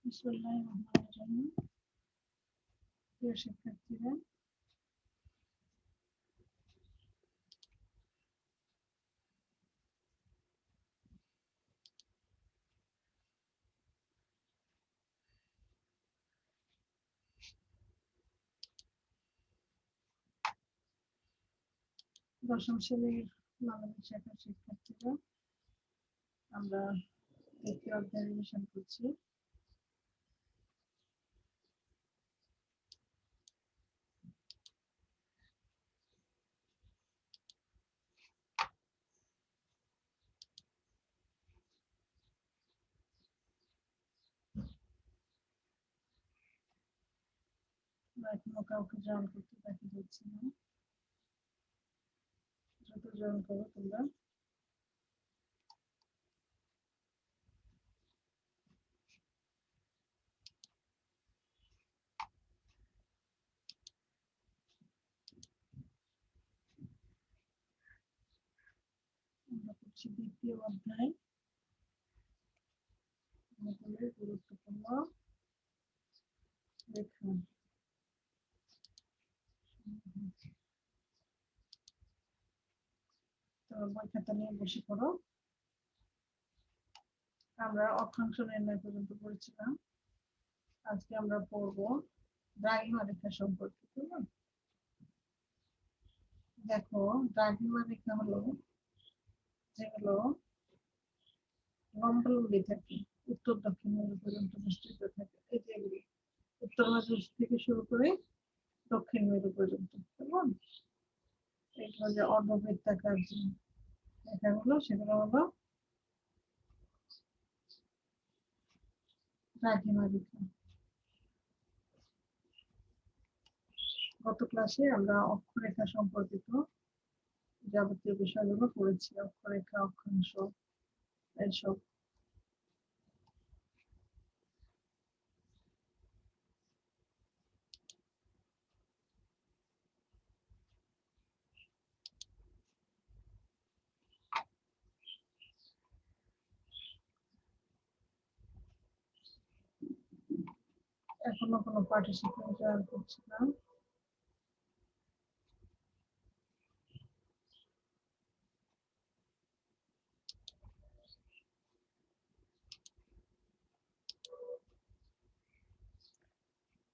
বিসমিল্লাহির রহমানির রহিম। প্রিয় শিক্ষার্থীরা, দশম শ্রেণীর মানবিক শাখার শিক্ষার্থীরা, আমরা দ্বিতীয় অধ্যায় রিভিশন করছি। এখনো কাউকে জয়েন করতে দেখা যাচ্ছে না, দ্রুত জয়েন করো তোমরা। আমরা করছি দ্বিতীয় অধ্যায়, অনুকূলের গুরুত্বপূর্ণ লেখা। তো বই খাতা নিয়ে বসে পড়ো। আমরা অক্ষাংশ নির্ণয় পর্যন্ত পড়েছিলাম। আজকে আমরা পড়বো দ্রাঘিমা রেখা সম্পর্কে। দেখো, দ্রাঘিমা রেখা হলো যেগুলো লম্বালম্বী থাকে, উত্তর দক্ষিণ মেরু পর্যন্ত বিস্তৃত থাকে। এই যে এগুলি উত্তর মেরু থেকে শুরু করে দক্ষিণ মেরু পর্যন্ত, কেমন এগুলো যে অর্ধবৃত্তাকার যে রেখাগুলো, সেগুলো হলো দ্রাঘিমা রেখা। গত ক্লাসে আমরা অক্ষরেখা সম্পর্কিত যাবতীয় বিষয়গুলো পড়েছি, অক্ষরেখা, অক্ষাংশ, এসব। এখনো কোনো পার্টিসিপেন্ট জয়েন করছে না।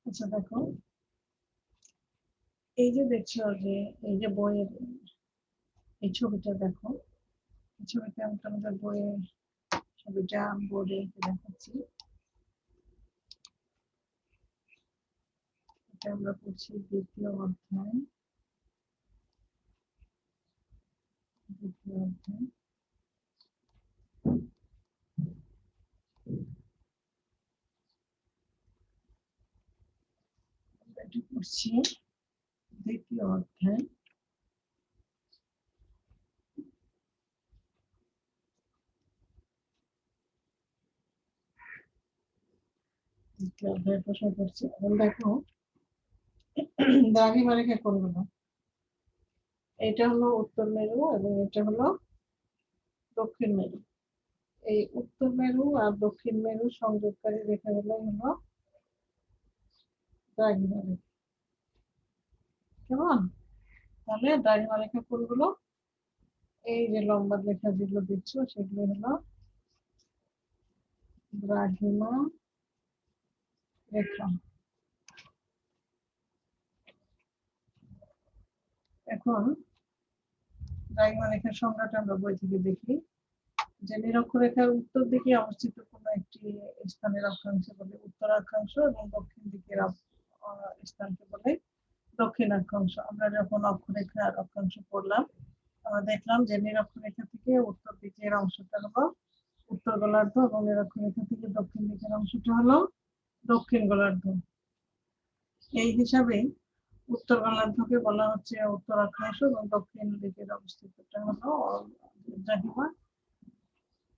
আচ্ছা দেখো, এই যে দেখছো যে এই যে বইয়ের এই ছবিটা দেখো, এই ছবিটা আমাদের বইয়ের ছবিটা বোর্ডে দেখাচ্ছি। এটা আমরা পড়ছি দ্বিতীয় অধ্যায়। এটা পড়ছি দ্বিতীয় অধ্যায়। দ্বিতীয় অধ্যায় প্রশ্ন করছি। এখন দেখো, দ্রাঘিমা রেখা কোনগুলো? এটা হলো উত্তর মেরু এবং এটা হলো দক্ষিণ মেরু। এই উত্তর মেরু আর দক্ষিণ মেরু সংযোগকারী রেখাগুলো হলো দ্রাঘিমা রেখা, কেমন? তাহলে দ্রাঘিমা রেখা কোনগুলো? এই যে লম্বা রেখা যেগুলো দিচ্ছ সেগুলো হলো দ্রাঘিমা রেখা। এখন দ্রাঘিমা রেখার সংজ্ঞাটা আমরা বই থেকে দেখি। যে নিরক্ষরেখার উত্তর দিকে অবস্থিত কোন একটি স্থানের অক্ষাংশ বলে উত্তর অক্ষাংশ এবং দক্ষিণ দিকের স্থানকে বলে দক্ষিণ অক্ষাংশ। আমরা যখন অক্ষরেখার অক্ষাংশ পড়লাম, আমরা দেখলাম যে নিরক্ষরেখা থেকে উত্তর দিকের অংশটা হলো উত্তর গোলার্ধ এবং নিরক্ষরেখা থেকে দক্ষিণ দিকের অংশটা হলো দক্ষিণ গোলার্ধ। এই হিসাবে উত্তর গোলার্ধকে বলা হচ্ছে উত্তর অক্ষাংশ এবং দক্ষিণ দিকের অবস্থিতটা হলো দ্রাঘিমা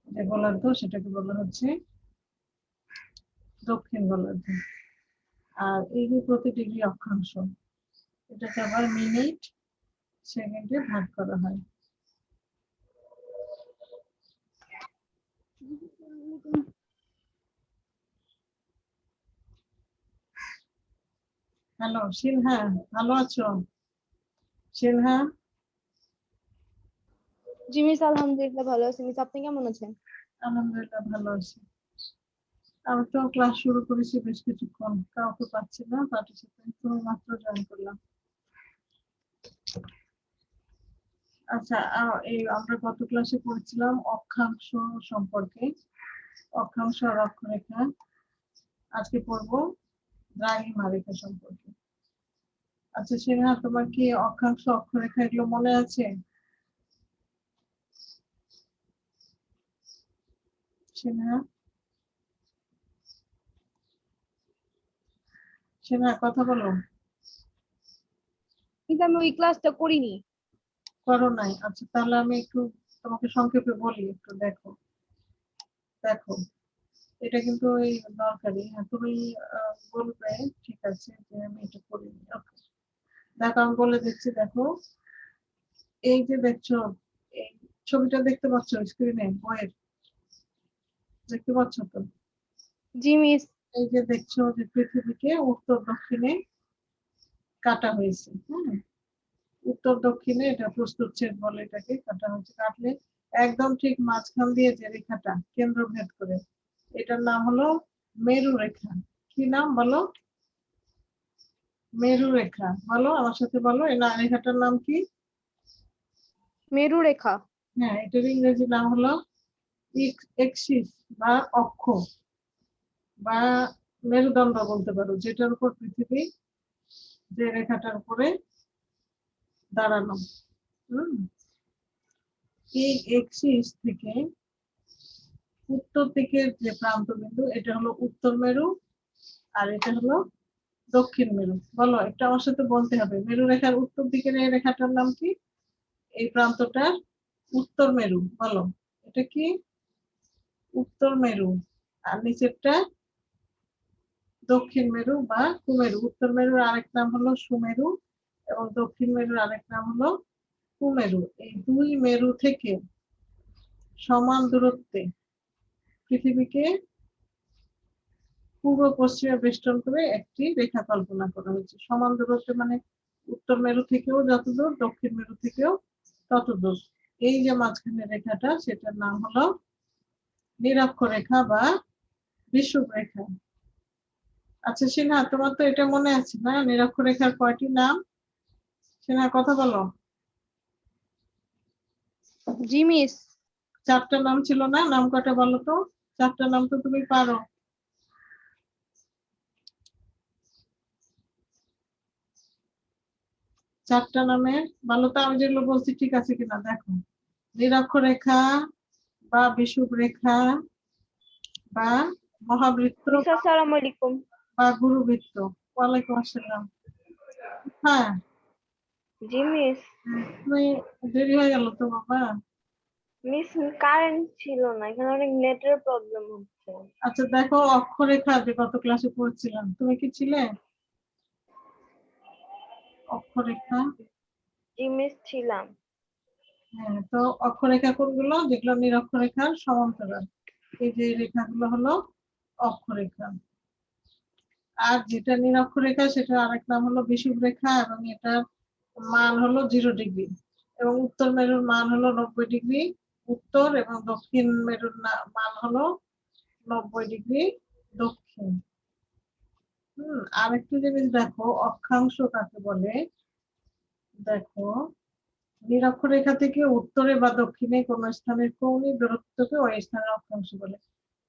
যে গোলার্ধ, সেটাকে বলা হচ্ছে দক্ষিণ গোলার্ধ। আর এই যে প্রতি ডিগ্রি অক্ষাংশ, এটাকে আবার মিনিট সেকেন্ডে ভাগ করা হয়। হ্যালো সিনহা, ভালো আছো? সিনহা, জি মিস, আলহামদুলিল্লাহ ভালো আছি মিস। আপনি কেমন আছেন? আলহামদুলিল্লাহ ভালো আছি। আমি তো ক্লাস শুরু করেছি বেশ কিছুক্ষণ, কাউকে পাচ্ছি না পার্টিসিপেন্ট, তুমি মাত্র জয়েন করলাম। আচ্ছা, এই আমরা গত ক্লাসে পড়েছিলাম অক্ষাংশ সম্পর্কে, অক্ষাংশ আর অক্ষরেখা। আজকে পড়বো দ্রাঘিমা রেখা সম্পর্কে। আচ্ছা সিনহা, তোমার কি অক্ষাংশ অক্ষরেখা এগুলো মনে আছে? সিনহা, সিনহা কথা বলো। কিন্তু আমি ওই ক্লাসটা করিনি। করো নাই? আচ্ছা তাহলে আমি একটু তোমাকে সংক্ষেপে বলি, একটু দেখো। দেখো, এটা কিন্তু এই দরকারি। হ্যাঁ, তুমি বলবে ঠিক আছে যে আমি এটা করিনি। ওকে, দেখো আমি বলে দিচ্ছি। দেখো, এই যে দেখছো, এই ছবিটা দেখতে পাচ্ছ স্ক্রিনে বইয়ের, দেখতে পাচ্ছ তো? জি মিস। এই যে দেখছো যে পৃথিবীকে উত্তর দক্ষিণে কাটা হয়েছে। হ্যাঁ, উত্তর দক্ষিণে এটা প্রস্থচ্ছেদ বলে, এটাকে কাটা হয়েছে। কাটলে একদম ঠিক মাঝখান দিয়ে যে রেখাটা কেন্দ্রভেদ করে, এটার নাম হলো মেরু রেখা। কি নাম বলো? মেরু রেখা। বলো আমার সাথে, বলো এই রেখাটার নাম কি? মেরু রেখা। হ্যাঁ, এটার ইংরেজি নাম হলো এক্সিস বা অক্ষ বা মেরুদণ্ড বলতে পারো, যেটার উপর পৃথিবী, যে রেখাটার উপরে দাঁড়ানো। হম, এই এক্সিস থেকে উত্তর দিকের যে প্রান্ত বিন্দু, এটা হলো উত্তর মেরু, আর এটা হলো দক্ষিণ মেরু। বলো, এটা আমার সাথে বলতে হবে। মেরু রেখার উত্তর দিকের এই রেখাটার নাম কি? এই প্রান্তটার উত্তর মেরু। বলো, এটা কি? উত্তর মেরু। আর নিচেরটা দক্ষিণ মেরু বা কুমেরু। উত্তর মেরুর আরেক নাম হলো সুমেরু, এবং দক্ষিণ মেরুর আরেক নাম হলো কুমেরু। এই দুই মেরু থেকে সমান দূরত্বে পৃথিবীকে পূর্ব পশ্চিমে বেষ্টন করে একটি রেখা কল্পনা করা হয়েছে। সমান দূরত্বে মানে উত্তর মেরু থেকেও যত দূর, দক্ষিণ মেরু থেকেও তত দূর। এই যে মাঝখানে রেখাটা, সেটার নাম হলো নিরক্ষরেখা বা বিষুব রেখা। আচ্ছা সিনহা, তোমার তো এটা মনে আছে না, নিরক্ষরেখার কয়টি নাম? সিনহা কথা বলো। জি মিস। চারটা নাম ছিল না? নাম কটা বলো তো? চারটা নাম তো তুমি পারো। চারটা নামে বলো তো, আমি যেগুলো বলছি ঠিক আছে কিনা দেখো। নিরক্ষরেখা বা বিষুব রেখা বা মহাবৃত্ত মিস আসসালামু আলাইকুম। বা গুরুবৃত্ত। ওয়ালাইকুম আসসালাম। হ্যাঁ, জি মিস। তুমি, দেরি হয়ে গেল তো বাবা। মিস, কারেন্ট ছিল না, এখানে অনেক নেটের প্রবলেম হচ্ছে। আচ্ছা দেখো, অক্ষরেখা যে গত ক্লাসে পড়ছিলাম, তুমি কি ছিলে? অক্ষরেখা। জি মিস ছিলাম। হ্যাঁ, তো অক্ষরেখা কোনগুলো? যেগুলো নিরক্ষরেখার সমান্তরাল, এই যে রেখাগুলো হলো অক্ষরেখা। আর যেটা নিরক্ষরেখা, সেটা আরেক নাম হলো বিষুব রেখা, এবং এটার মান হলো 0 ডিগ্রি, এবং উত্তর মেরুর মান হলো 90 ডিগ্রি উত্তর, এবং দক্ষিণ মেরুর মান হলো 90 ডিগ্রি দক্ষিণ। আরেকটা জিনিস দেখো, অক্ষাংশ কাকে বলে। দেখো, নিরক্ষরেখা থেকে উত্তরে বা দক্ষিণে কোন স্থানের কৌণিক দূরত্বকে ওই স্থানের অক্ষাংশ বলে।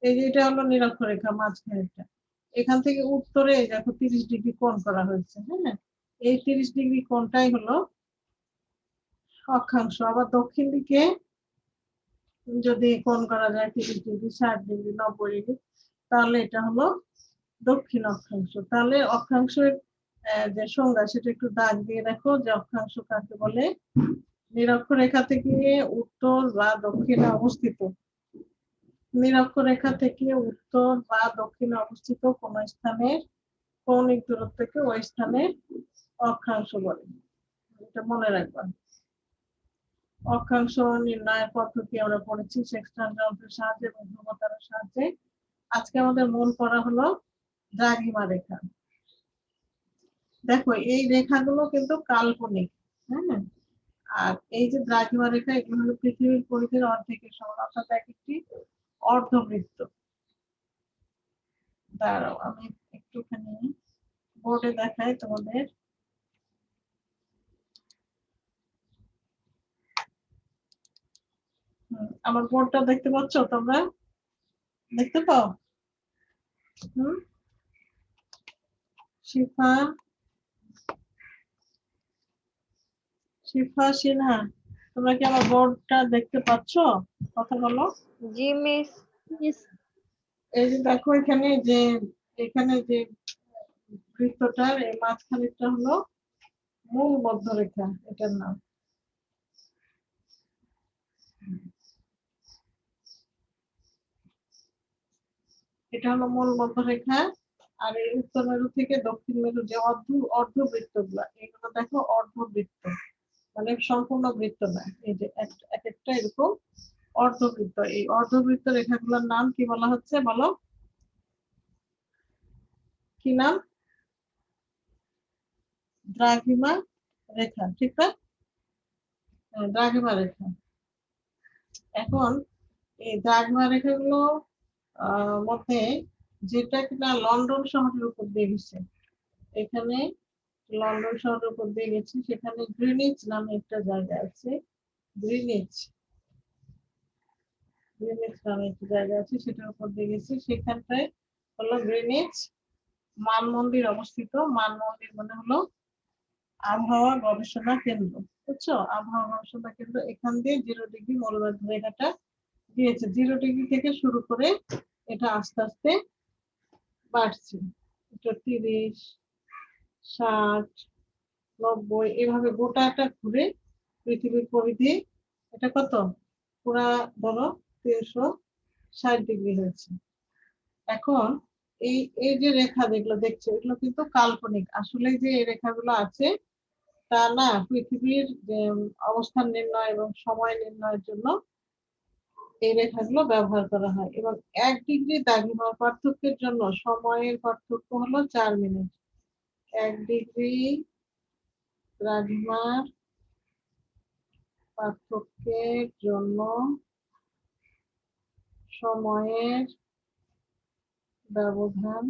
এই যে এটা হলো নিরক্ষরেখা মাঝখানেরটা, এখান থেকে উত্তরে দেখো 30 ডিগ্রি কোণ করা হয়েছে। হ্যাঁ, এই 30 ডিগ্রি কোণটাই হলো অক্ষাংশ। আবার দক্ষিণ দিকে যদি কোণ করা যায় 30 ডিগ্রি, 60 ডিগ্রি, 90 ডিগ্রি, তাহলে এটা হলো দক্ষিণ অক্ষাংশ। তাহলে অক্ষাংশের যে সংজ্ঞা, সেটা একটু দাগ দিয়ে দেখো যে অক্ষাংশ কাকে বলে। নিরক্ষরেখা থেকে উত্তর বা দক্ষিণে অবস্থিত, নিরক্ষরেখা থেকে উত্তর বা দক্ষিণে অবস্থিত কোন স্থানের কৌণিক দূরত্বকে ওই স্থানের অক্ষাংশ বলে। এটা মনে রাখবা। অক্ষাংশ নির্ণয়ের পদ্ধতি আমরা পড়েছি সেক্সটাল যন্ত্রের সাহায্যে এবং ধ্রুবতারার সাহায্যে। আজকে আমাদের মূল পড়া হলো দ্রাঘিমা রেখা। দেখো এই রেখাগুলো কিন্তু কাল্পনিক। হ্যাঁ, আর এই যে দ্রাঘিমা রেখা এগুলো হলো পৃথিবীর পরিধির অর্ধেকের সমান, অর্থাৎ এক একটি অর্ধবৃত্ত। দাঁড়াও আমি একটুখানি বোর্ডে দেখাই তোমাদের। আমার বোর্ডটা দেখতে পাচ্ছ তোমরা? দেখতে পাও? হুম, শিফা, শিফা সিনহা, তোমরা কি আমার বোর্ডটা দেখতে পাচ্ছ? কথা বলো। জি মিস। এই যে দেখো এখানে যে, এখানে যে বৃত্তটার এই মাঝখানেরটা হলো মূল মধ্যরেখা, এটার নাম। এটা হলো মূল মধ্যরেখা। আর এই উত্তর মেরু থেকে দক্ষিণ মেরু যে অর্ধবৃত্ত গুলা, এগুলো দেখো অর্ধবৃত্ত, মানে সম্পূর্ণ বৃত্ত না। এই যে এক একটা এরকম অর্ধবৃত্ত। এই অর্ধবৃত্ত রেখাগুলোর নাম কি বলা হচ্ছে বলো? কি নাম? দ্রাঘিমা রেখা, ঠিক না? দ্রাঘিমা রেখা। এখন এই দ্রাঘিমা রেখাগুলো মধ্যে যেটা কিনা লন্ডন শহরের উপর দিয়ে গেছে, এখানে লন্ডন শহরের উপর দিয়ে গেছে, সেখানে গ্রিনিচ নামে একটা জায়গা আছে। গ্রিনিচ, গ্রিনিচ নামে একটা জায়গা আছে, সেটার উপর দিয়ে গেছে। সেখানটায় হলো গ্রিনিচ মান মন্দির অবস্থিত। মান মন্দির মানে হলো আবহাওয়া গবেষণা কেন্দ্র, বুঝছো? আবহাওয়া গবেষণা কেন্দ্র। এখান দিয়ে 0 ডিগ্রি মৌলবাদ রেখাটা দিয়েছে। 0 ডিগ্রি থেকে শুরু করে এটা আস্তে আস্তে বাড়ছে। এটা 30, 60, 90 এভাবে গোটাটা ঘুরে পৃথিবীর পরিধি এটা কত পুরা ধরো 360 ডিগ্রি হয়েছে। এখন এই এই যে রেখা যেগুলো দেখছো এগুলো কিন্তু কাল্পনিক। আসলে যে এই রেখাগুলো আছে তা না, পৃথিবীর যে অবস্থান নির্ণয় এবং সময় নির্ণয়ের জন্য এই রেখাগুলো ব্যবহার করা হয়। এবং 1 ডিগ্রি দ্রাঘিমা পার্থক্যের জন্য সময়ের পার্থক্য হলো 4 মিনিট। 1 ডিগ্রি দ্রাঘিমার পার্থক্যের জন্য সময়ের ব্যবধান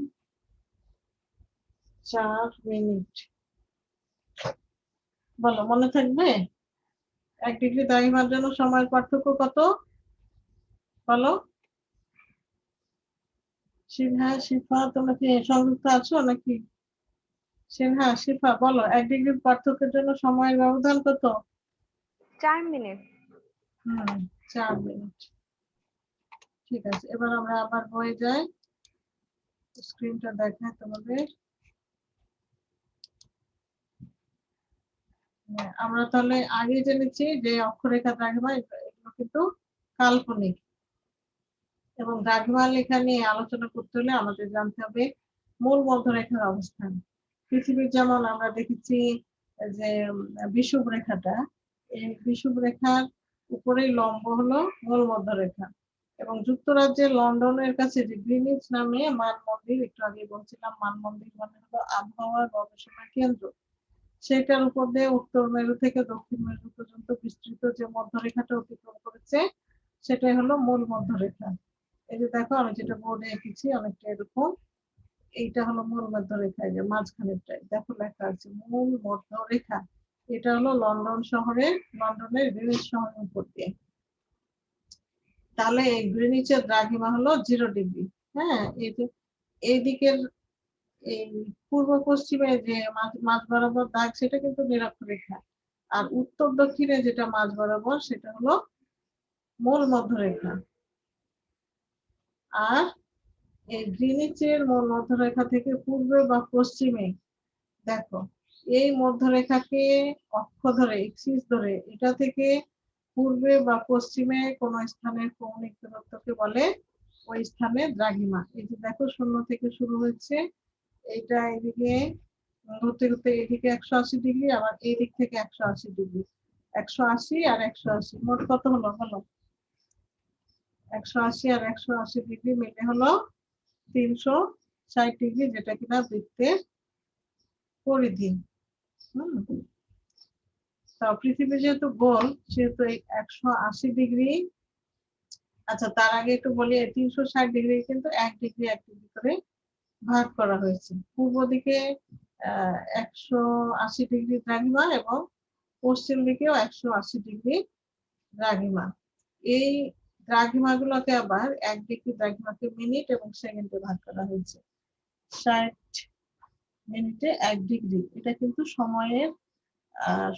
4 মিনিট। বলো মনে থাকবে? 1 ডিগ্রি দ্রাঘিমার জন্য সময়ের পার্থক্য কত বলো? সিনহা, শিফা, তোমরা কি সংযুক্ত আছো নাকি? সিনহা, শিফা বলো 1 ডিগ্রি পার্থক্যের জন্য সময়ের ব্যবধান কত? 4 মিনিট। 4 মিনিট। ঠিক আছে, এবার আমরা আবার বয়ে যাই, স্ক্রিনটা দেখায় তোমাদের। আমরা তাহলে আগে জেনেছি যে অক্ষরেখা দ্রাঘিমা এগুলো কিন্তু কাল্পনিক। এবং দ্রাঘিমা লেখা নিয়ে আলোচনা করতে হলে আমাদের জানতে হবে মূল মধ্যরেখার অবস্থান। পৃথিবীর যেমন আমরা দেখেছি যে বিষুব রেখাটা, এই বিষুব রেখার উপরেই লম্ব হলো মূল মধ্যরেখা। এবং যুক্তরাজ্যের লন্ডনের কাছে যে গ্রিনিচ নামে মান মন্দির, একটু আগে বলছিলাম মান মন্দির মানে হলো আবহাওয়া গবেষণা কেন্দ্র, সেটার উপর দিয়ে উত্তর মেরু থেকে দক্ষিণ মেরু পর্যন্ত বিস্তৃত যে মধ্যরেখাটা অতিক্রম করেছে সেটাই হলো মূল মধ্যরেখা। এই যে দেখো আমি যেটা বোর্ডে এঁকেছি অনেকটা এরকম। এইটা হলো মূল মধ্যরেখা, যে মাঝখানেরটাই দেখো লেখা আছে মূল মধ্যরেখা। এটা হলো লন্ডন শহরের, লন্ডনের গ্রিনিচ শহরের উপর দিয়ে। তাহলে এই গ্রিনিচের দ্রাঘিমা হলো 0 ডিগ্রি। হ্যাঁ, এই যে এই দিকের এই পূর্ব পশ্চিমে যে মাঝ বরাবর দাগ সেটা কিন্তু নিরক্ষরেখা। আর উত্তর দক্ষিণে যেটা মাঝ বরাবর সেটা হলো মূল মধ্যরেখা। আর এই গ্রিনিচের মূল মধ্যরেখা থেকে পূর্বে বা পশ্চিমে দেখো এই মধ্যরেখাকে অক্ষ ধরে, এক্সিস ধরে, এটা থেকে পূর্বে বা পশ্চিমে কোন স্থানের কৌণিক দূরত্বকে বলে ওই স্থানের দ্রাঘিমা। এই যে দেখো 0 থেকে শুরু হচ্ছে, এইটা এদিকে ঘুরতে ঘুরতে এদিকে 180 ডিগ্রি, আবার এই দিক থেকে 180 ডিগ্রি। 180 আর 180 মোট কত হলো বলো? 180 আর 180 ডিগ্রি মিলে হলো 360 ডিগ্রি, যেটা কিনা বৃত্তের পরিধি। তা পৃথিবী যেহেতু গোল সেহেতু এই 180 ডিগ্রি, আচ্ছা তার আগে একটু বলি 360 ডিগ্রি কিন্তু 1 ডিগ্রি 1 ডিগ্রি করে ভাগ করা হয়েছে। পূর্ব দিকে 180 ডিগ্রি দ্রাঘিমা এবং পশ্চিম দিকেও 180 ডিগ্রি দ্রাঘিমা। এই দ্রাঘিমা গুলোকে আবার 1 ডিগ্রি দ্রাঘিমাকে মিনিট এবং সেকেন্ডে ভাগ করা হয়েছে। 60 মিনিটে 1 ডিগ্রি, এটা কিন্তু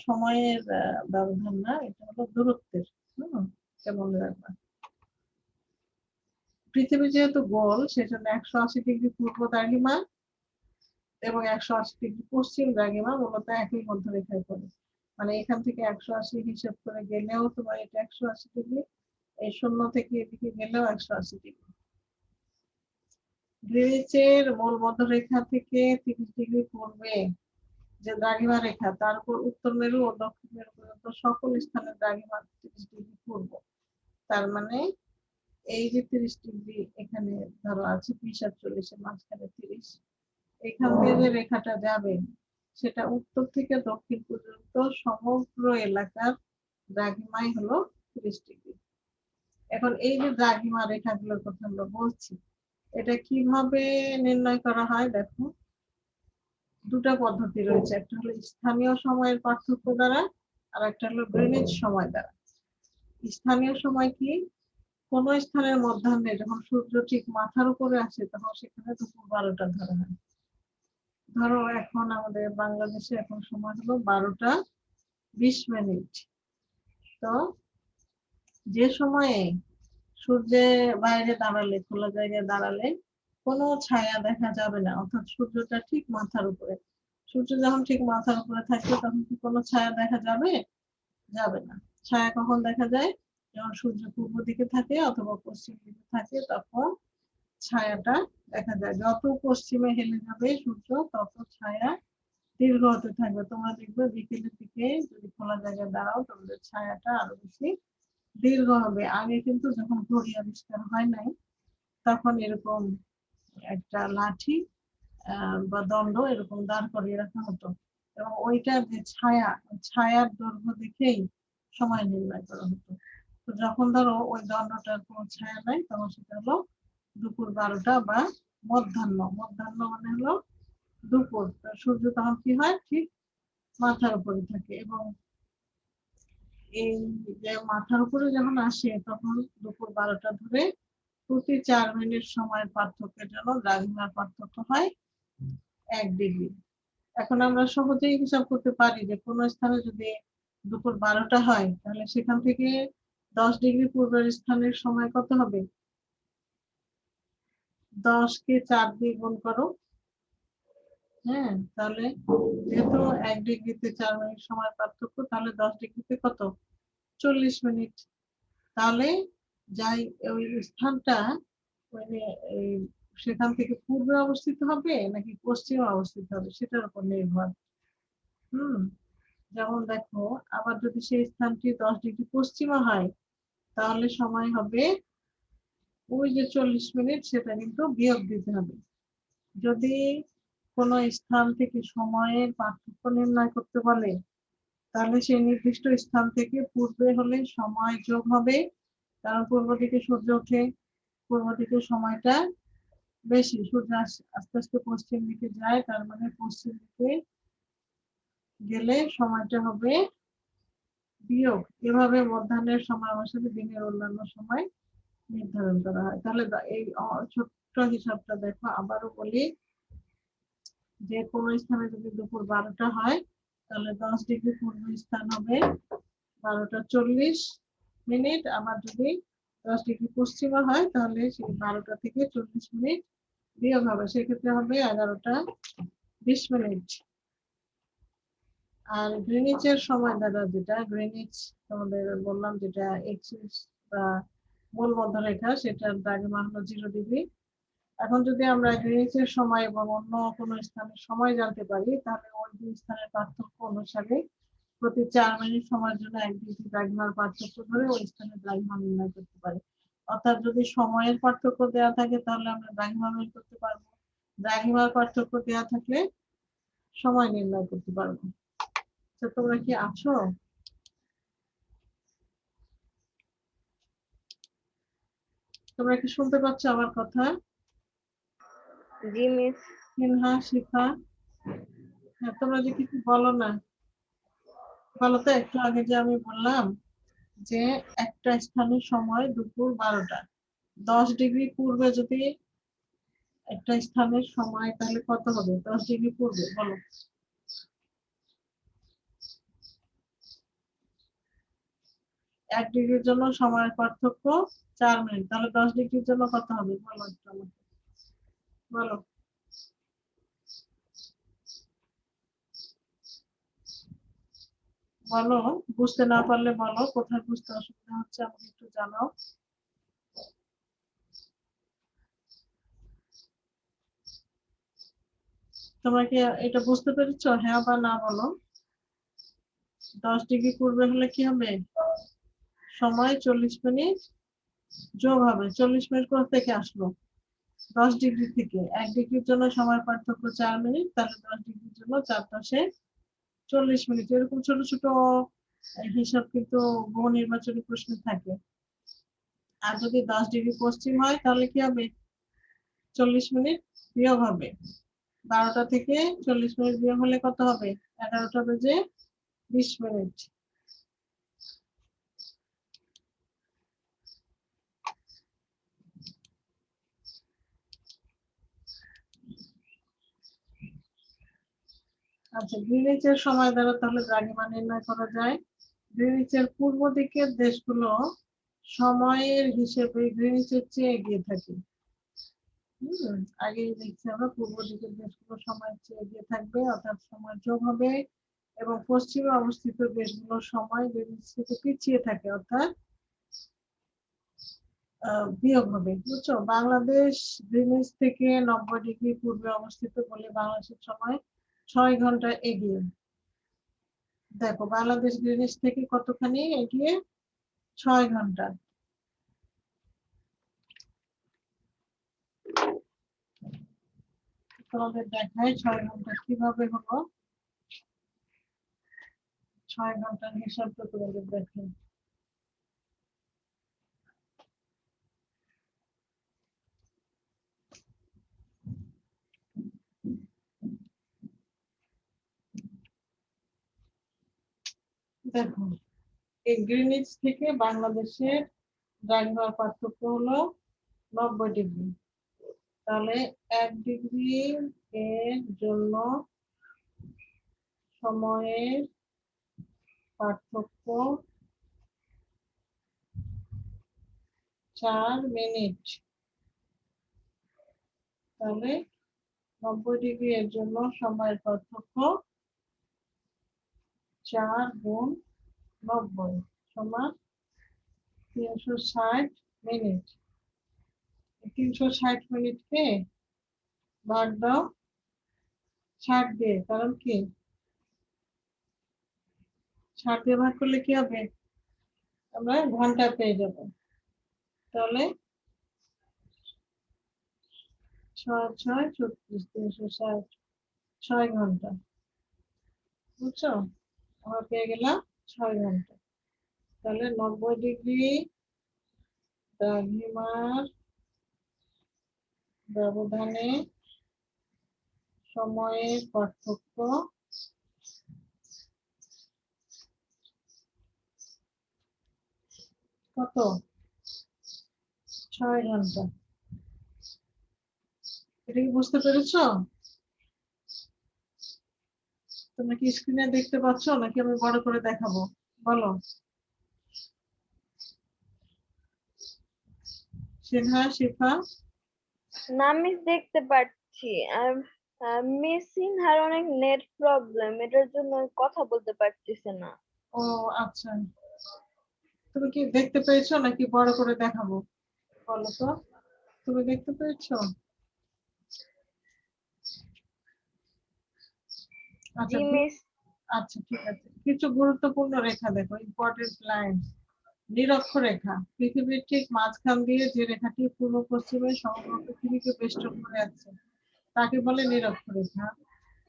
সময়ের ব্যবধান না, এটা হলো দূরত্বের। মনে রাখবা। পৃথিবী যেহেতু গোল সেজন্য 180 ডিগ্রি পূর্ব দ্রাঘিমা এবং 180 ডিগ্রি পশ্চিম দ্রাঘিমা মূলত একই মধ্যরেখায় পড়ে। মানে এখান থেকে 180 হিসাব করে গেলেও তোমার এটা 180 ডিগ্রি, এই 0 থেকে এদিকে গেলেও 180 ডিগ্রি। গ্রিনিচের মূল মধ্যরেখা থেকে 30 ডিগ্রি পূর্বে যে দ্রাঘিমা রেখা, তার উপর উত্তর মেরু ও দক্ষিণ মেরু পর্যন্ত সকল স্থানে দ্রাঘিমা 30 ডিগ্রি পূর্ব। তার মানে এই যে 30 ডিগ্রি এখানে ধরো আছে 30 আর 40 মাঝখানে 30, এখান থেকে যে রেখাটা যাবে সেটা উত্তর থেকে দক্ষিণ পর্যন্ত সমগ্র এলাকার দ্রাঘিমাই হলো 30 ডিগ্রি। এখন এই যে দ্রাঘিমা রেখাগুলোর কথা আমরা বলছি, এটা কিভাবে নির্ণয় করা হয়? দেখো, দুটা পদ্ধতি রয়েছে, একটা হলো স্থানীয় সময়ের পার্থক্য দ্বারা আর একটা হলো গ্রিনিচ সময় দ্বারা। স্থানীয় সময় কি? কোন স্থানের মধ্যাহ্নে যখন সূর্য ঠিক মাথার উপরে আসে তখন সেখানে দুপুর 12টা ধরা হয়। ধরো এখন আমাদের বাংলাদেশে এখন সময় হলো 12টা 20 মিনিট। তো যে সময়ে সূর্যে বাইরে দাঁড়ালে, খোলা জায়গায় দাঁড়ালে কোনো ছায়া দেখা যাবে না, অর্থাৎ সূর্যটা ঠিক মাথার উপরে। সূর্য যখন ঠিক মাথার উপরে থাকবে তখন কি কোনো ছায়া দেখা যাবে? যাবে না। ছায়া কখন দেখা যায়? যখন সূর্য পূর্ব দিকে থাকে অথবা পশ্চিম দিকে থাকে, তখন ছায়াটা দেখা যায়। যত পশ্চিমে হেলে যাবে সূর্য তত ছায়া দীর্ঘ হতে থাকবে। তোমরা দেখবে বিকেলের দিকে যদি খোলা জায়গায় দাঁড়াও তোমাদের ছায়াটা আরো বেশি দীর্ঘ হবে। আগে কিন্তু যখন ঘড়ি আবিষ্কার হয় নাই তখন এরকম একটা লাঠি বা দণ্ড এরকম দাঁড় করিয়ে রাখা হতো এবং ওইটার যে ছায়ার দৈর্ঘ্য দেখেই সময় নির্ণয় করা হতো। তো যখন ধরো ওই দণ্ডটার কোনো ছায়া নাই তখন সেটা হলো দুপুর 12টা বা মধ্যাহ্ন। মধ্যাহ্ন মানে হলো দুপুর। সূর্য তখন কি হয়? ঠিক মাথার উপরে থাকে এবং এই যে মাথার উপরে যখন আসে তখন দুপুর 12টা ধরে প্রতি 4 মিনিট সময়ের পার্থক্যের জন্য দ্রাঘিমার পার্থক্য হয় 1 ডিগ্রি। এখন আমরা সহজেই হিসাব করতে পারি যে কোন স্থানে যদি দুপুর 12টা হয় তাহলে সেখান থেকে 10 ডিগ্রি পূর্বের স্থানের সময় কত হবে? 10 কে 4 দিয়ে গুণ করো। হ্যাঁ, তাহলে যেহেতু 1 ডিগ্রিতে 4 মিনিট সময় পার্থক্য, তাহলে 10 ডিগ্রিতে কত? 40 মিনিট। তাহলে যাই ওই স্থানটা মানে সেখান থেকে পূর্বে অবস্থিত হবে নাকি পশ্চিমে অবস্থিত হবে সেটার উপর নির্ভর। যেমন দেখো, আবার যদি সেই স্থানটি 10 ডিগ্রি পশ্চিমে হয় তাহলে সময় হবে ওই যে 40 মিনিট, সেটা কিন্তু বিয়োগ দিতে হবে। যদি কোন স্থান থেকে সময়ের পার্থক্য নির্ণয় করতে বলে তাহলে সেই নির্দিষ্ট স্থান থেকে পূর্বে হলে সময় যোগ হবে, কারণ পূর্ব দিকে সূর্য ওঠে, পূর্ব দিকে সময়টা বেশি। সূর্য আস্তে আস্তে পশ্চিম দিকে যায়, তার মানে পশ্চিম দিকে গেলে সময়টা হবে বিয়োগ। এভাবে মধ্যাহ্নের সময় অনুসারে দিনের অন্যান্য সময় নির্ধারণ করা হয়। তাহলে এই ছোট্ট হিসাবটা দেখো, আবারও বলি যে কোনো স্থানে যদি দুপুর 12টা হয় তাহলে 10 ডিগ্রি পূর্ব স্থান হবে 12টা 40 মিনিট। আবার যদি 10 ডিগ্রি পশ্চিমে হয় তাহলে সেই 12টা থেকে 40 মিনিট বিয়োগ হবে, সেক্ষেত্রে হবে 11টা 20 মিনিট। আর গ্রিনিচের সময় দ্বারা, যেটা গ্রিনিচ তোমাদের বললাম যেটা এক্সিস বা মূল মধ্যরেখা, সেটার দ্রাঘিমা হলো 0 ডিগ্রি। এখন যদি আমরা গ্রিনিচের সময় এবং অন্য কোনো স্থানের সময় জানতে পারি তাহলে ওই দুই স্থানের পার্থক্য অনুসারে প্রতি 4 মিনিট সময়ের জন্য 1 ডিগ্রি দ্রাঘিমার পার্থক্য ধরে ওই স্থানের দ্রাঘিমা নির্ণয় করতে পারি। অর্থাৎ যদি সময়ের পার্থক্য দেওয়া থাকে তাহলে আমরা দ্রাঘিমা বের করতে পারবো। দ্রাঘিমার পার্থক্য দেওয়া থাকলে সময় নির্ণয় করতে পারবো। তো তোমরা কি আছো? তোমরা কি শুনতে পাচ্ছ আমার কথা? জি মিস। সিনহা, শিফা, হ্যাঁ তোমরা যে কিছু বলো না, বলো তো। একটু আগে যে আমি বললাম যে একটা স্থানের সময় দুপুর 12টা, 10 ডিগ্রি পূর্বে যদি একটা স্থানের সময়, তাহলে কত হবে? 10 ডিগ্রি পূর্বে বলো। 1 ডিগ্রির জন্য সময়ের পার্থক্য 4 মিনিট, তাহলে 10 ডিগ্রির জন্য কত হবে বলো একটু আমাকে, বলো। বলো, বুঝতে না পারলে বলো, কোথায় বুঝতে অসুবিধা হচ্ছে আমাকে একটু জানাও। তোমরা কি এটা বুঝতে পেরেছো? হ্যাঁ বা না বলো। 10 ডিগ্রি পূর্বে হলে কি হবে? সময় 40 মিনিট যোগ হবে। 40 মিনিট কোথা থেকে আসলো? 10 ডিগ্রি থেকে। 1 ডিগ্রির জন্য সময় পার্থক্য 4 মিনিট, তাহলে 10 ডিগ্রির জন্য 4×10=40 মিনিট। এরকম ছোট ছোট হিসাব কিন্তু বহু নির্বাচনী প্রশ্নে থাকে। আর যদি 10 ডিগ্রি পশ্চিম হয় তাহলে কি হবে? 40 মিনিট বিয়োগ হবে। 12টা থেকে 40 মিনিট বিয়োগ হলে কত হবে? 11টা বেজে 20 মিনিট। আচ্ছা, গ্রিনিচের সময় দ্বারা তাহলে দ্রাঘিমা নির্ণয় করা যায়। গ্রিনিচের পূর্ব দিকের দেশগুলো সময়ের হিসেবে গ্রিনিচের চেয়ে এগিয়ে থাকে। আগেই দেখছি আমরা পূর্ব দিকের দেশগুলো সময়ের চেয়ে এগিয়ে থাকবে, অর্থাৎ সময় যোগ হবে। এবং পশ্চিমে অবস্থিত দেশগুলোর সময় গ্রিনিচ থেকে পিছিয়ে থাকে, অর্থাৎ বিয়োগ হবে। বুঝছো? বাংলাদেশ গ্রিনিচ থেকে 90 ডিগ্রি পূর্বে অবস্থিত বলে বাংলাদেশের সময় 6 ঘন্টা এগিয়ে। দেখো, বাংলাদেশ গ্রিনিচ থেকে কতখানি এগিয়ে? 6 ঘন্টা। তোমাদের দেখায় 6 ঘন্টা কিভাবে হলো। 6 ঘন্টার হিসাবটা তোমাদের দেখায়। দেখো, এই গ্রিনিচ থেকে বাংলাদেশের দ্রাঘিমার পার্থক্য হলো 90 ডিগ্রি। তাহলে 1 ডিগ্রি এর জন্য সময়ের পার্থক্য 4 মিনিট। তাহলে 90 ডিগ্রি এর জন্য সময়ের পার্থক্য 4×90 সমান 360 মিনিট। 360 মিনিটকে ভাগ দাও 60 দিয়ে, কারণ কি 60 দিয়ে ভাগ করলে কি হবে? আমরা ঘন্টা পেয়ে যাব। তাহলে 6×6=36, 360, 6 ঘন্টা। বুঝছো? আমরা পেয়ে গেলাম 6 ঘন্টা। তাহলে 90 ডিগ্রি দ্রাঘিমার ব্যবধানে সময়ের পার্থক্য কত? 6 ঘন্টা। এটা কি বুঝতে পেরেছো? তোমরা কি স্ক্রিনে দেখতে পাচ্ছ নাকি আমি বড় করে দেখাবো? বলো সিনহা, শিফা। না মিস, দেখতে পাচ্ছি। আর মিস সিনহার অনেক নেট প্রবলেম, এটার জন্য কথা বলতে পারতেছে না। ও আচ্ছা, তুমি কি দেখতে পেয়েছো নাকি বড় করে দেখাবো? বলো তো, তুমি দেখতে পেয়েছো? আচ্ছা জি মিস। আচ্ছা ঠিক আছে। কিছু গুরুত্বপূর্ণ রেখা দেখো, ইম্পর্টেন্ট লাইন। নিরক্ষরেখা পৃথিবীর ঠিক মাঝখান দিয়ে যে রেখাটি পূর্ব পশ্চিমে সমগ্র পৃথিবীকে বেষ্টন করে আছে তাকে বলে নিরক্ষরেখা।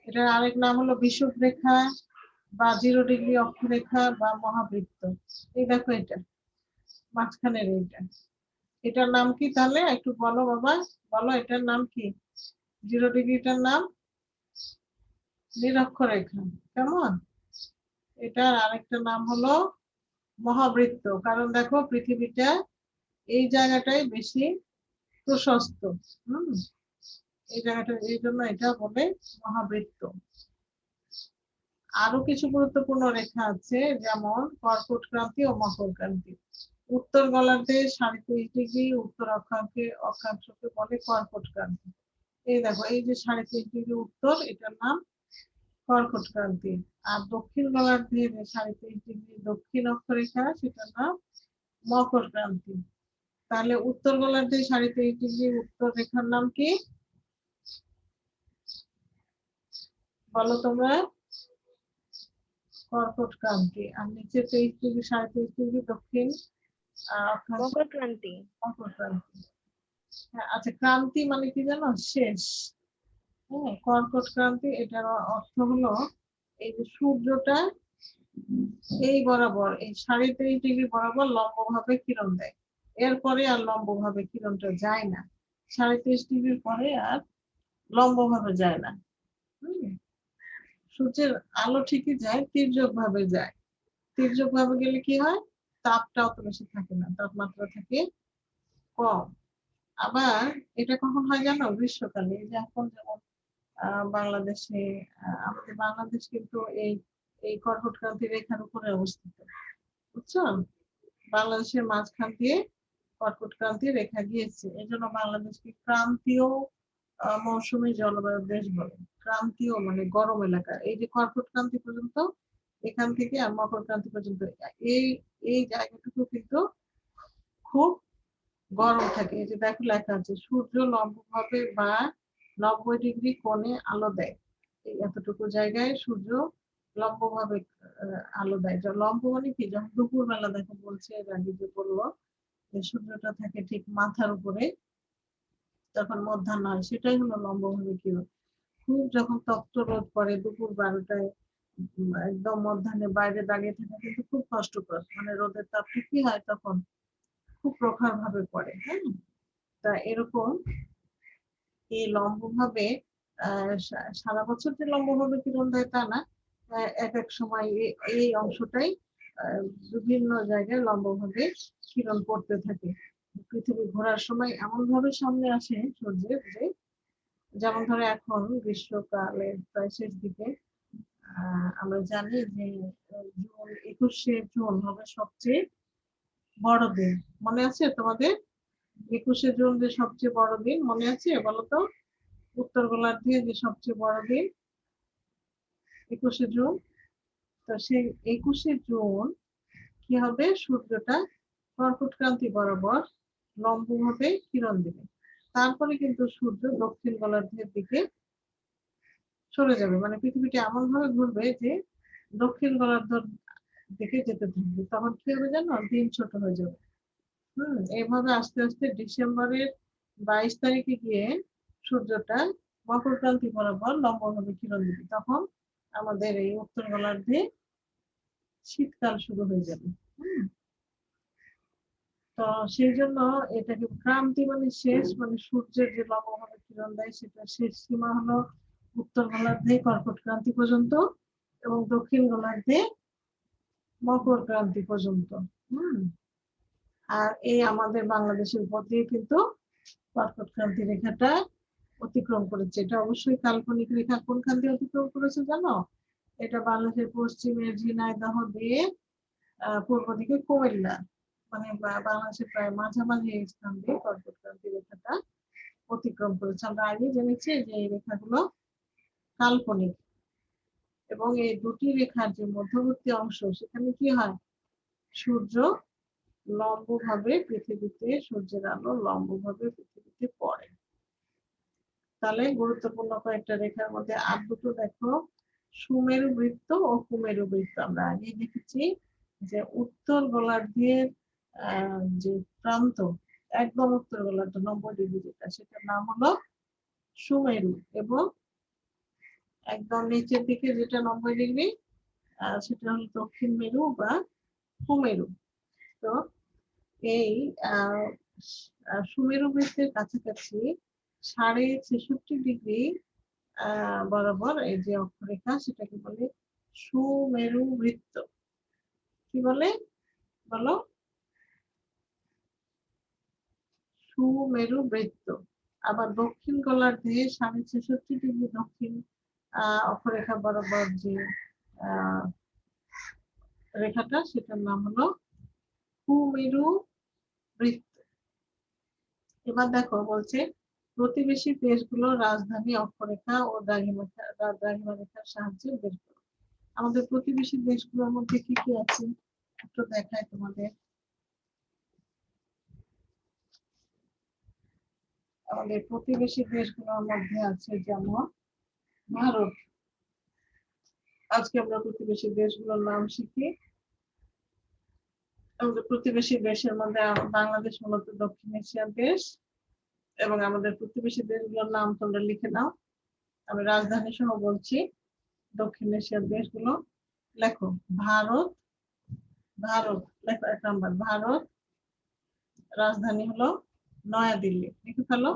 এটার আরেক নাম হলো বিষুব রেখা বা 0 ডিগ্রি অক্ষরেখা বা মহাবৃত্ত। এই দেখো এটা মাঝখানের এইটা, এটার নাম কি তাহলে একটু বলো বাবা, বলো এটার নাম কি? 0 ডিগ্রিটার নাম নিরক্ষরেখা, কেমন? এটার আরেকটা নাম হলো মহাবৃত্ত, কারণ দেখো পৃথিবীটা এই জায়গাটাই বেশি প্রশস্ত। হম এই জায়গাটা, এই জন্য এটা বলে মহাবৃত্ত। আরো কিছু গুরুত্বপূর্ণ রেখা আছে, যেমন কর্কট ক্রান্তি ও মকর ক্রান্তি। উত্তর গোলার্ধে ৩৭.৫ ডিগ্রি উত্তর অক্ষাংশকে বলে কর্কট ক্রান্তি। এই দেখো এই যে ৩৭.৫ ডিগ্রি উত্তর, এটার নাম কর্কট ক্রান্তি। আর দক্ষিণ গোলার্ধে যে ৩৭.৫ ডিগ্রি দক্ষিণ অক্ষরেখা, সেটার নাম মকর ক্রান্তি। তাহলে উত্তর গোলার্ধে ৩৭.৫ ডিগ্রি উত্তর রেখার নাম কি বলো তোমরা? কর্কট ক্রান্তি। আর নিচে ২৩ ডিগ্রি ৩৭.৫ ডিগ্রি দক্ষিণ অক্ষাংশ মকর ক্রান্তি। মকর ক্রান্তি। হ্যাঁ, আচ্ছা ক্রান্তি মানে কি জানো? শেষ। হ্যাঁ, কর্কট ক্রান্তি এটার অর্থ হলো এই যে সূর্যটা এই বরাবর এই ৩৭.৫ ডিগ্রি বরাবর লম্বভাবে কিরণ দেয়, এরপরে আর লম্বভাবে কিরণটা যায় না। ৩৭.৫ ডিগ্রির পরে আর লম্বভাবে যায় না। সূর্যের আলো ঠিকই যায়, তির্যক ভাবে যায়। তির্যক ভাবে গেলে কি হয়? তাপটা অত বেশি থাকে না, তাপমাত্রা থাকে কম। আবার এটা কখন হয় জানো? গ্রীষ্মকালে। এই যে এখন যেমন বাংলাদেশে, আমাদের বাংলাদেশ কিন্তু এই এই কর্কট ক্রান্তি রেখার উপরে অবস্থিত, বুঝছো? বাংলাদেশের মাঝখান দিয়ে কর্কট ক্রান্তি রেখা গিয়েছে, এই জন্য বাংলাদেশকে ক্রান্তীয় মৌসুমী জলবায়ুর দেশ বলে। ক্রান্তীয় মানে গরম এলাকা। এই যে কর্কট ক্রান্তি পর্যন্ত, এখান থেকে আর মকর ক্রান্তি পর্যন্ত এই এই জায়গাটুকু কিন্তু খুব গরম থাকে। এই যে দেখো লেখা আছে, সূর্য লম্বভাবে বা ৯০ ডিগ্রি কোণে আলো দেয়। এই এতটুকু জায়গায় সূর্য লম্বভাবে আলো দেয়। লম্ব মানে কি? যখন দুপুর বেলা দেখো বলছে, আগে যে বললো যে সূর্যটা থাকে ঠিক মাথার উপরে, তখন মধ্যাহ্ন হয়, সেটাই হলো লম্বভাবে কিরণ। খুব যখন তপ্ত রোদ পড়ে দুপুর 12টায়, একদম মধ্যাহ্নে বাইরে দাঁড়িয়ে থাকা কিন্তু খুব কষ্টকর, মানে রোদের তাপটা কি হয় তখন খুব প্রখর ভাবে পড়ে। হ্যাঁ, তা এরকম এই লম্বভাবে সারা বছর যে লম্বভাবে কিরণ দেয় তা না, এক এক সময় এই অংশটাই বিভিন্ন জায়গায় লম্বভাবে কিরণ পড়তে থাকে। পৃথিবী ঘোরার সময় এমন ভাবে সামনে আসে সূর্যের যে, যেমন ধরো এখন গ্রীষ্মকালের প্রায় শেষ দিকে আমরা জানি যে জুন 21শে জুন হবে সবচেয়ে বড় দিন। মনে আছে তোমাদের? 21শে জুন যে সবচেয়ে বড় দিন, মনে আছে বলতো? উত্তর গোলার্ধে যে সবচেয়ে বড় দিন 21শে জুন। তো সেই 21শে জুন কি হবে? সূর্যটা কর্কট ক্রান্তি বরাবর লম্বভাবে কিরণ দেবে। তারপরে কিন্তু সূর্য দক্ষিণ গোলার্ধের দিকে সরে যাবে, মানে পৃথিবীটা এমন ভাবে ঘুরবে যে দক্ষিণ গোলার্ধের দিকে যেতে থাকবে। তখন কি হবে জানো? দিন ছোট হয়ে যাবে। এইভাবে আস্তে আস্তে ডিসেম্বরের 22 তারিখে গিয়ে সূর্যটা মকর ক্রান্তি বরাবর লম্বভাবে কিরণ দিবে। তখন আমাদের এই উত্তর গোলার্ধে শীতকাল শুরু হয়ে যাবে। তো সেই জন্য এটাকে ক্রান্তি মানে শেষ, মানে সূর্যের যে লম্বভাবে কিরণ দেয় সেটা শেষ সীমা হলো উত্তর গোলার্ধে কর্কট ক্রান্তি পর্যন্ত এবং দক্ষিণ গোলার্ধে মকর ক্রান্তি পর্যন্ত। আর এই আমাদের বাংলাদেশের উপর দিয়ে কিন্তু কর্কট ক্রান্তি রেখাটা অতিক্রম করেছে। এটা অবশ্যই কাল্পনিক রেখা। কোনখান দিয়ে অতিক্রম করেছে জানো? এটা বাংলাদেশের পশ্চিমে ঝিনাইদহ দিয়ে পূর্ব দিকে কুমিল্লা, মানে বাংলাদেশের প্রায় মাঝামাঝি স্থান দিয়ে কর্কট ক্রান্তি রেখাটা অতিক্রম করেছে। আমরা আগে জেনেছি যে এই রেখাগুলো কাল্পনিক, এবং এই দুটি রেখার যে মধ্যবর্তী অংশ, সেখানে কি হয়? সূর্য লম্বভাবে পৃথিবীতে, সূর্যের আলো লম্বভাবে পৃথিবীতে পড়ে। তাহলে গুরুত্বপূর্ণ কয়েকটা রেখার মধ্যে আর দুটো দেখো, সুমেরু বৃত্ত ও কুমেরু বৃত্ত। আমরা আগে দেখেছি যে উত্তর গোলার্ধের যে প্রান্ত, একদম উত্তর গোলার্ধ ৯০ ডিগ্রি যেটা, সেটার নাম হলো সুমেরু, এবং একদম নিচের দিকে যেটা 90°, সেটা হলো দক্ষিণ মেরু বা সুমেরু। তো এই সুমেরু বৃত্তের কাছাকাছি 66.5° বরাবর এই যে অক্ষরেখা, সেটাকে বলে সুমেরু বৃত্ত। কি বলে বলো? সুমেরু বৃত্ত। আবার দক্ষিণ গোলার্ধে 66.5° দক্ষিণ অক্ষরেখা বরাবর যে রেখাটা, সেটার নাম হলো সুমেরু বৃত্ত। এবার দেখো বলছে প্রতিবেশী দেশগুলোর রাজধানী অক্ষরেখা ও দ্রাঘিমা রেখার সাহায্যে বের করো। আমাদের প্রতিবেশী দেশগুলোর মধ্যে কি কি আছে একটু দেখায় তোমাদের। আমাদের প্রতিবেশী দেশগুলোর মধ্যে আছে যেমন ভারত। আজকে আমরা প্রতিবেশী দেশগুলোর নাম শিখি। আমাদের প্রতিবেশী দেশের মধ্যে বাংলাদেশ মূলত দক্ষিণ এশিয়ার দেশ, এবং আমাদের প্রতিবেশী দেশগুলোর নাম তোমরা লিখে নাও। আমি রাজধানী সহ বলছি। দক্ষিণ এশিয়ার দেশগুলো লেখো। ভারত, ভারত লেখো 1 নম্বর ভারত, রাজধানী হলো নয়াদিল্লি। লিখে ফেলো।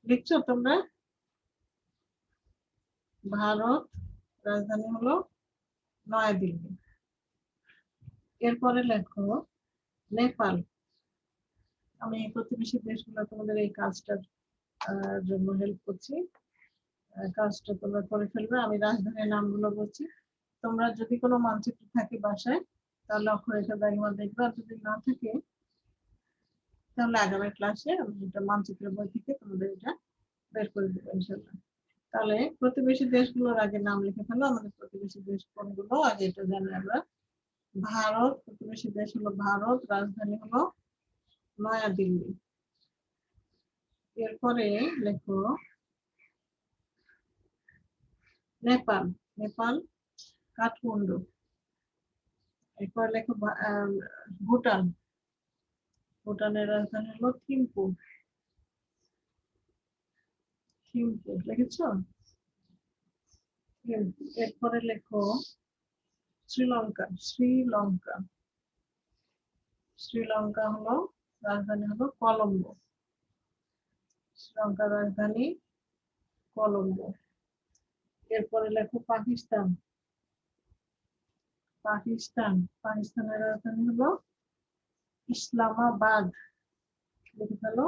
লিখছো তোমরা? ভারত, রাজধানী হলো নয়াদিল্লি। এরপরে লেখো নেপাল। আমি প্রতিবেশী দেশগুলো তোমাদের এই কাজটার জন্য হেল্প করছি। কাজটা তোমরা করে ফেলবে। আমি রাজধানীর নামগুলো বলছি, তোমরা যদি কোনো মানচিত্র থাকে বাসায় তাহলে অক্ষরেখা দ্রাঘিমা দেখবে, আর যদি না থাকে তাহলে আগামী ক্লাসে আমি এটা মানচিত্রের বই থেকে তোমাদের এটা বের করে দেবো ইনশাল্লাহ। তাহলে প্রতিবেশী দেশগুলোর আগে নাম লিখে ফেলো। আমাদের প্রতিবেশী দেশ কোনগুলো আগে এটা জানি আমরা। ভারত, প্রতিবেশী দেশ হলো ভারত, রাজধানী হলো নয়াদিল্লি। এরপরে লেখো নেপাল, নেপাল কাঠমান্ডু। এরপর লেখো ভুটান, ভুটানের রাজধানী হলো থিম্পু। থিম্পু লিখেছো? এরপরে লেখো শ্রীলঙ্কা, শ্রীলঙ্কা, শ্রীলঙ্কা হলো রাজধানী হলো কলম্বো। শ্রীলঙ্কার রাজধানী কলম্বো। এরপরে লেখো পাকিস্তান, পাকিস্তান, পাকিস্তানের রাজধানী হলো ইসলামাবাদ। লিখে ফেলো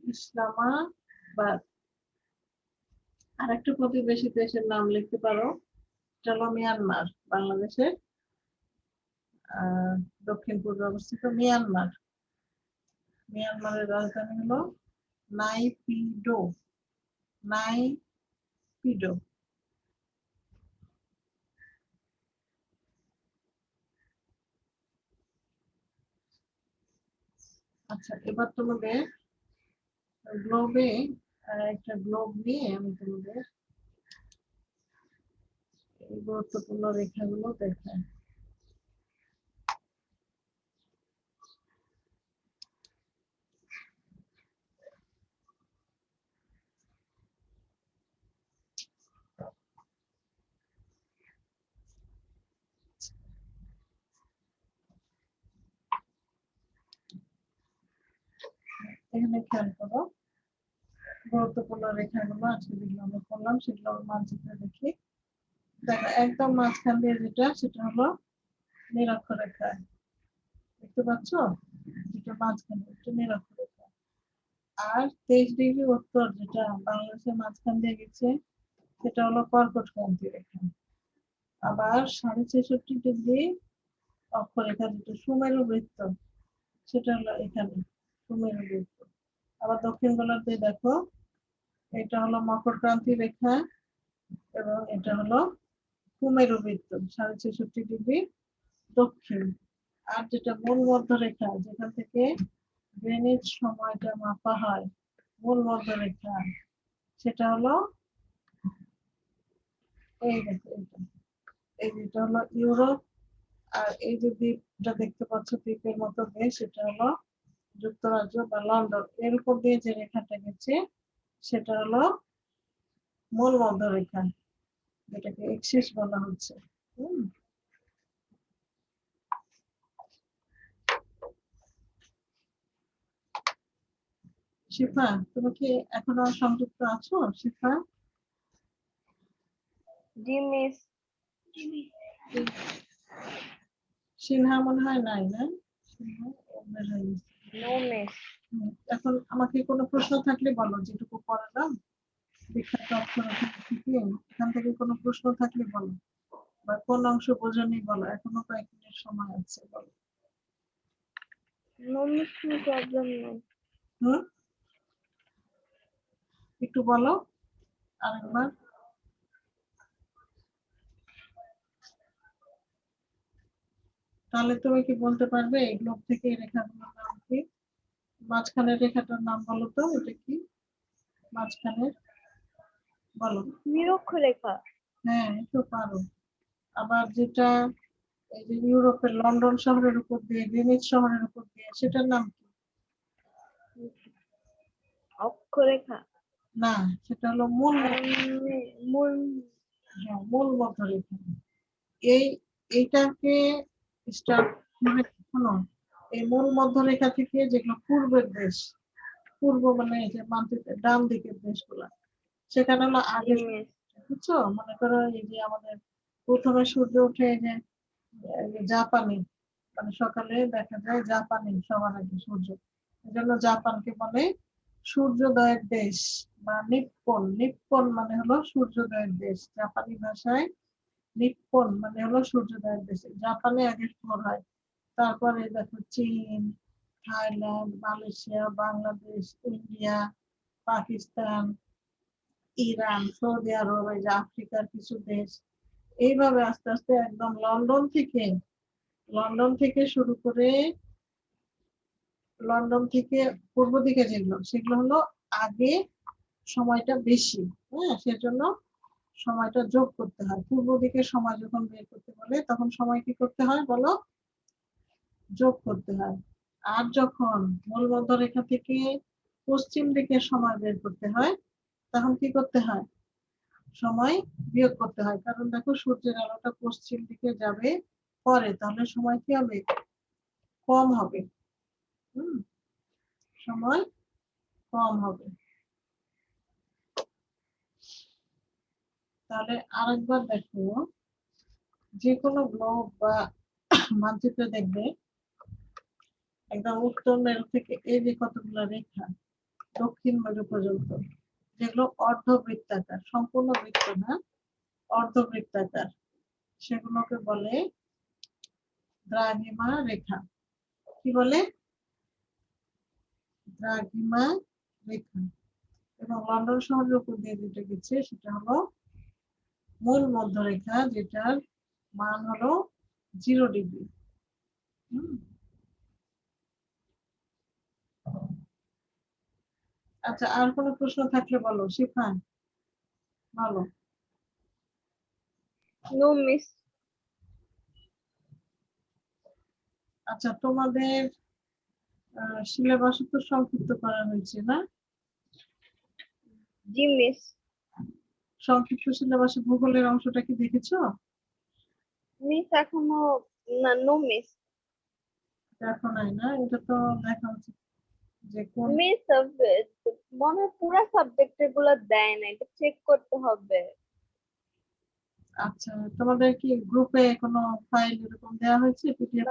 ইসলামাবাদ। আরেকটা প্রতিবেশী দেশের নাম লিখতে পারো, এটা হলো মিয়ানমার, বাংলাদেশের দক্ষিণ পূর্বে অবস্থিত মিয়ানমার। মিয়ানমারের রাজধানী হলো নাইপিডো, নাইপিডো। আচ্ছা, এবার তোমাদের গ্লোবে একটা গ্লোব নিয়ে আমি তোমাদের এই গুরুত্বপূর্ণ রেখাগুলো দেখাই। এখানে খেয়াল করো, গুরুত্বপূর্ণ রেখাগুলো আজকে যেগুলো আমরা করলাম সেগুলো মানচিত্রে দেখি। দেখো একদম মাঝখান দিয়ে যেটা, সেটা হলো নিরক্ষরেখা। দেখতে পাচ্ছ? যেটা মাঝখানে, এটা নিরক্ষরেখা। আর 23° উত্তর যেটা বাংলাদেশের মাঝখান দিয়ে গেছে, সেটা হলো কর্কটক্রান্তি রেখা। আবার 66.5° অক্ষরেখা যেটা সুমেরু বৃত্ত, সেটা হলো এখানে সুমেরু বৃত্ত। আবার দক্ষিণ গোলার্ধে দেখো, এটা হলো মকরক্রান্তি রেখা এবং এটা হলো সুমেরু বৃত্ত 66.5° দক্ষিণ। আর যেটা মূল মধ্যরেখা, যেখান থেকে গ্রিনিচ সময়টা মাপা হয়, মূল মধ্যরেখা, সেটা হলো এই দেখো, এই যেটা হলো ইউরোপ। আর এই যে দ্বীপটা দেখতে পাচ্ছ, দ্বীপের মতো দেশ, সেটা হলো যুক্তরাজ্য বা লন্ডন। এর উপর দিয়ে যে রেখাটা গেছে সেটা হলো মূল মধ্যরেখা। এটাকে এক্সিস বলা হচ্ছে। শিফা, তুমি কি এখনো সংযুক্ত আছো শিফা? জি মিস। সিনহা মনে হয় নাই, না? সিনহা বের হয়ে গেছে। No miss. এখন আমাকে কোনো প্রশ্ন থাকলে বলো, যেটুকু পড়ালাম বিখ্যাত অক্ষরগুলো থেকে, এখান থেকে কোনো প্রশ্ন থাকলে বলো, বা কোন অংশ বোঝনি বলো, এখনো কয়েক মিনিট সময় আছে, বলো। নো মিস, কোনো প্রবলেম নেই। হুম, একটু বলো আরেকবার। তাহলে তুমি কি বলতে পারবে এই গ্লোব থেকে এই রেখাগুলোর নাম কি? মাঝখানের রেখাটার নাম বলো তো, এটা কি মাঝখানের, বলো। নিরক্ষরেখা। হ্যাঁ, তো পারো। আবার যেটা এই যে ইউরোপের লন্ডন শহরের উপর দিয়ে, গ্রিনিচ শহরের উপর দিয়ে, সেটার নাম কি? অক্ষরেখা। না, সেটা হলো মূল মূল। হ্যাঁ, মূল মধ্যরেখা। এই এইটাকে স্টার্ট মানে শোনো, এই মূল মধ্যরেখা থেকে যেগুলো পূর্বের দেশ, পূর্ব মানে এই যে মানচিত্রের ডান দিকের দেশগুলা, সেখানে হলো জি আগে, মিস। বুঝছো? মনে করো এই যে আমাদের প্রথমে সূর্য ওঠে এই যে জাপানি, মানে সকালে দেখা যায় জাপানি সবার আগে সূর্য, এই জন্য জাপানকে বলে সূর্যোদয়ের দেশ বা নিপ্পন। নিপ্পন মানে হলো সূর্যোদয়ের দেশ, জাপানি ভাষায় নিপ্পন মানে হলো সূর্যোদয়ের দেশ। জাপানে আগে শুরু হয়, তারপরে দেখো চীন, Thailand, Malaysia, Bangladesh, India, Pakistan, Iran, Saudi আরব, এই যে আফ্রিকার কিছু দেশ, এইভাবে আস্তে আস্তে একদম লন্ডন থেকে শুরু করে, লন্ডন থেকে পূর্ব দিকে যেগুলো, সেগুলো হলো আগে সময়টা বেশি। হ্যাঁ, সেজন্য সময়টা যোগ করতে হয়। পূর্ব দিকে সময় যখন বের করতে বলে, তখন সময় কি করতে হয় বলো? যোগ করতে হয়। আর যখন মূল মধ্যরেখা থেকে পশ্চিম দিকে সময় বের করতে হয়, তখন কি করতে হয়? সময় বিয়োগ করতে হয়। কারণ দেখো, সূর্যের আলোটা পশ্চিম দিকে যাবে পরে, তাহলে সময় কি হবে? কম হবে। হুম, সময় কম হবে। তাহলে আরেকবার দেখো, যে কোনো গ্লোব বা মানচিত্র দেখবে, একদম উত্তর মেরু থেকে এই যে কতগুলো রেখা দক্ষিণ মেরু পর্যন্ত, যেগুলো অর্ধবৃত্তাকার, সম্পূর্ণ বৃত্ত না, অর্ধবৃত্তাকার, সেগুলোকে বলে দ্রাঘিমা রেখা। কি বলে? দ্রাঘিমা রেখা। এবং লন্ডন শহরের উপর দিয়ে যেটা গেছে সেটা হলো মূল মধ্যরেখা, যেটার মান হলো 0 ডিগ্রি। আচ্ছা, আর কোনো প্রশ্ন থাকলে বলো শিফা, বলো। No miss. আচ্ছা, তোমাদের সিলেবাস তো সংক্ষিপ্ত করা হয়েছে না? জি মিস। সংক্ষিপ্ত সিলেবাসে ভূগোলের অংশটা কি দেখেছো? মিস এখনো না, নো মিস। দেখো নাই না? এটা তো দেখা উচিত যে কোন। মিস মনে হয় পুরো সাবজেক্ট গুলো দেয় না, এটা চেক করতে হবে। আচ্ছা, তোমাদের কি গ্রুপে কোনো ফাইল এরকম দেওয়া হয়েছে, পিডিএফ?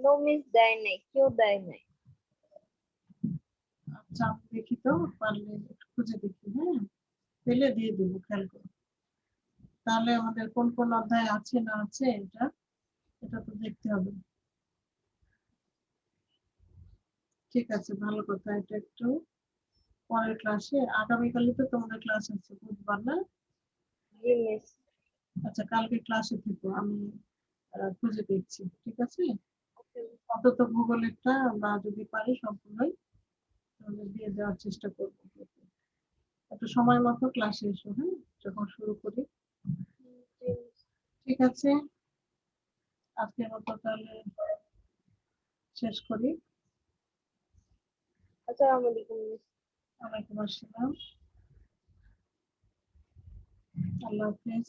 নো মিস দেয় নাই, কেউ দেয় নাই। আচ্ছা, আমি দেখি তো, পারলে একটু খুঁজে দেখি, হ্যাঁ, পেলে দিয়ে দেবো, খেয়াল করো। তাহলে আমাদের কোন কোন অধ্যায় আছে না আছে, এটা এটা তো দেখতে হবে। ঠিক আছে, ভালো কথা। এটা একটু পরের ক্লাসে, আগামীকালই তো তোমাদের ক্লাস আছে, বুধবার না? জি মিস। আচ্ছা, কালকে ক্লাসে থেকো, আমি খুঁজে দেখছি, ঠিক আছে? ওকে। অন্তত ভূগোলেরটা, বা যদি পারি সম্পূর্ণই, তাহলে দিয়ে দেওয়ার চেষ্টা করবো। একটু সময় মতো ক্লাসে এসো, হ্যাঁ, যখন শুরু করি। ঠিক আছে, আজকের মতো তাহলে শেষ করি। আসসালামু আলাইকুম মিস। ওয়ালাইকুম আসসালাম। আল্লাহ হাফেজ।